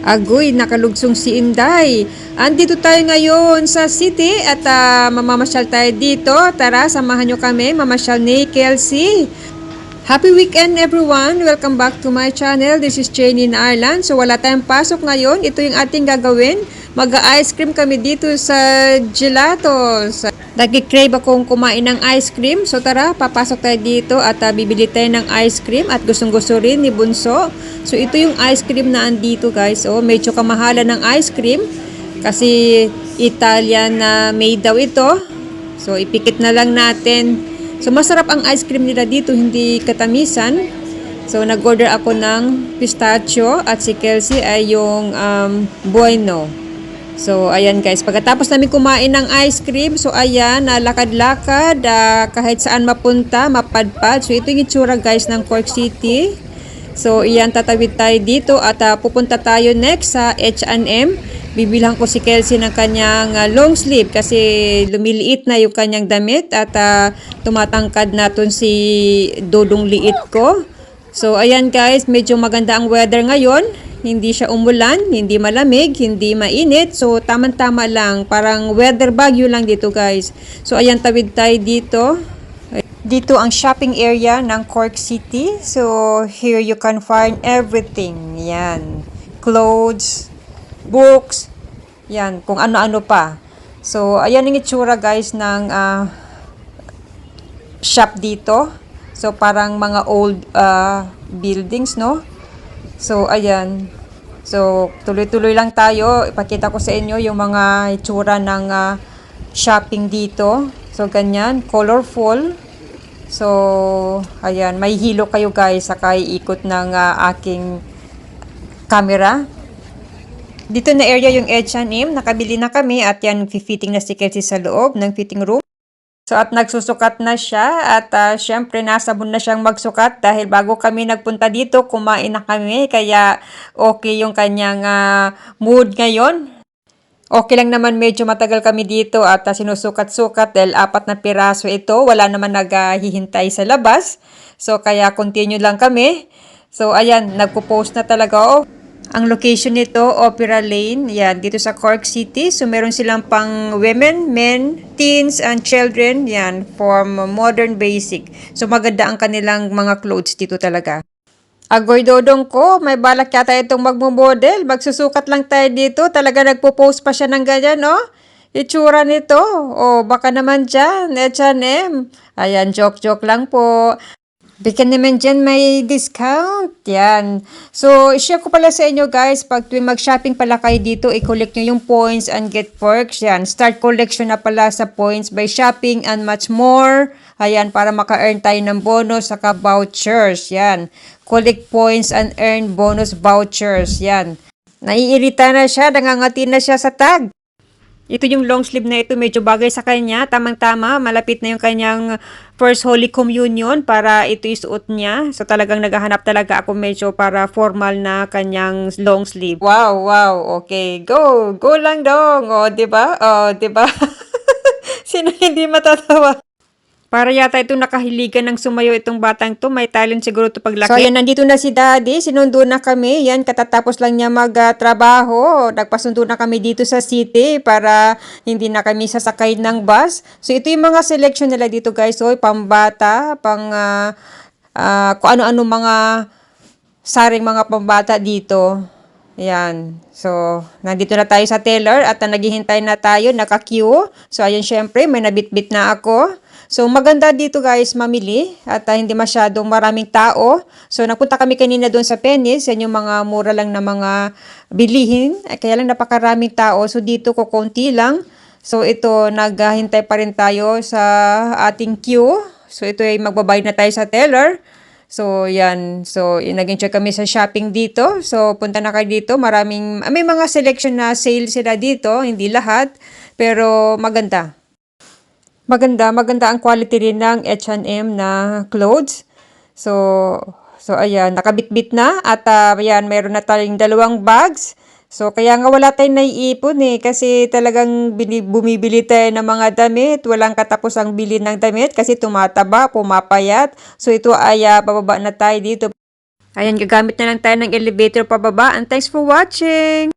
Agoy, nakalugsong si Inday. Andito tayo ngayon sa city at mamamasyal tayo dito. Tara, samahan nyo kami, mamasyal ni Kelsey. Happy weekend everyone! Welcome back to my channel. This is Jenny in Ireland. So wala tayong pasok ngayon. Ito yung ating gagawin. Mag-ice cream kami dito sa Gelatos. Nag-crave akong kumain ng ice cream. So tara, papasok tayo dito at bibili tayo ng ice cream. At gustong-gusto rin ni Bunso. So ito yung ice cream na andito guys. Oh, medyo kamahalan ng ice cream. Kasi Italian na made daw ito. So ipikit na lang natin. So masarap ang ice cream nila dito, hindi katamisan. So nag-order ako ng pistachio at si Kelsey ay yung bueno. So ayan guys, pagkatapos namin kumain ng ice cream, so ayan, lakad-lakad, kahit saan mapunta, mapadpad. So ito yung itsura guys ng Cork City. So iyan, tatawid tayo dito at pupunta tayo next sa H&M. Bibilhan ko si Kelsey ng kanyang long sleeve kasi lumiliit na yung kanyang damit at tumatangkad natin si Dodong liit ko. So ayan guys, medyo maganda ang weather ngayon. Hindi siya umulan, hindi malamig, hindi mainit. So tama-tama lang, parang weather bagyo lang dito guys. So ayan, tawid tayo dito. Dito ang shopping area ng Cork City. So here you can find everything. Yan, clothes, books, yan, kung ano-ano pa. So, ayan ang itsura guys ng shop dito. So, parang mga old buildings, no? So, ayan. So, tuloy-tuloy lang tayo. Ipakita ko sa inyo yung mga itsura ng shopping dito. So, ganyan, colorful. So, ayan, may hilo kayo guys sa ikot ng aking camera. Dito na area yung H&M, nakabili na kami at yan, fitting na si Kelsey sa loob ng fitting room. So at nagsusukat na siya at syempre nasabon na siyang magsukat dahil bago kami nagpunta dito, kumain na kami kaya okay yung kanyang mood ngayon. Okay lang naman, medyo matagal kami dito at sinusukat-sukat dahil 4 na piraso ito, wala naman naghihintay sa labas. So kaya continue lang kami. So ayan, nagpo-post na talaga ako. Ang location nito, Opera Lane, yan, dito sa Cork City. So, meron silang pang women, men, teens, and children, yan, from modern basic. So, maganda ang kanilang mga clothes dito talaga. Agoy dodong ko, may balak yata itong magmumodel. Magsusukat lang tayo dito. Talaga nagpo-post pa siya ng ganyan, no? Itsura nito. O, baka naman dyan, H&M. Ayan, joke-joke lang po. Bigyan naman dyan may discount. Yan. So, share ko pala sa inyo guys, pag tuwing mag-shopping pala kayo dito, i-collect nyo yung points and get perks. Yan. Start collection na pala sa points by shopping and much more. Ayan, para maka-earn tayo ng bonus saka vouchers. Yan. Collect points and earn bonus vouchers. Yan. Naiirita na siya, nangangati na siya sa tag. Ito yung long sleeve na ito, medyo bagay sa kanya, tamang-tama, malapit na yung kanyang first Holy Communion para ito isuot niya. So talagang naghahanap talaga ako medyo para formal na kanyang long sleeve. Wow, wow, okay, go lang dong, o, diba? O, diba? Sino hindi matatawa? Para yata ito nakahiligan ng sumayo itong batang to. May talent siguro ito paglaki. So, ayan, nandito na si Daddy. Sinundo na kami. Yan, katatapos lang niya magtrabaho. Nagpasundo na kami dito sa city para hindi na kami sasakay ng bus. So, ito yung mga selection nila dito, guys. So, pambata, kung ano-ano mga saring mga pambata dito. Ayan. So, nandito na tayo sa teller at naghihintay na tayo, naka-queue. So, ayan, syempre, may nabitbit na ako. So, maganda dito guys mamili at hindi masyadong maraming tao. So, nagpunta kami kanina doon sa Penny's. Yan yung mga mura lang na mga bilihin. Kaya lang napakaraming tao. So, dito ko konti lang. So, ito, naghahintay pa rin tayo sa ating queue. So, ito ay magbabayad na tayo sa teller. So, yan. So, nag-enjoy kami sa shopping dito. So, punta na kayo dito. May mga selection na sale sila dito. Hindi lahat. Pero, maganda. Maganda ang quality rin ng H&M na clothes. So ayan, nakabitbit na at ayan, meron na tayong 2 bags. So kaya nga wala tayong naiipon kasi talagang bumibili tayo ng mga damit, walang katapusang bili ng damit kasi tumataba, pumapayat. So ito ay bababa na tayo dito. Ayan, gagamit na lang tayo ng elevator pababa. And thanks for watching!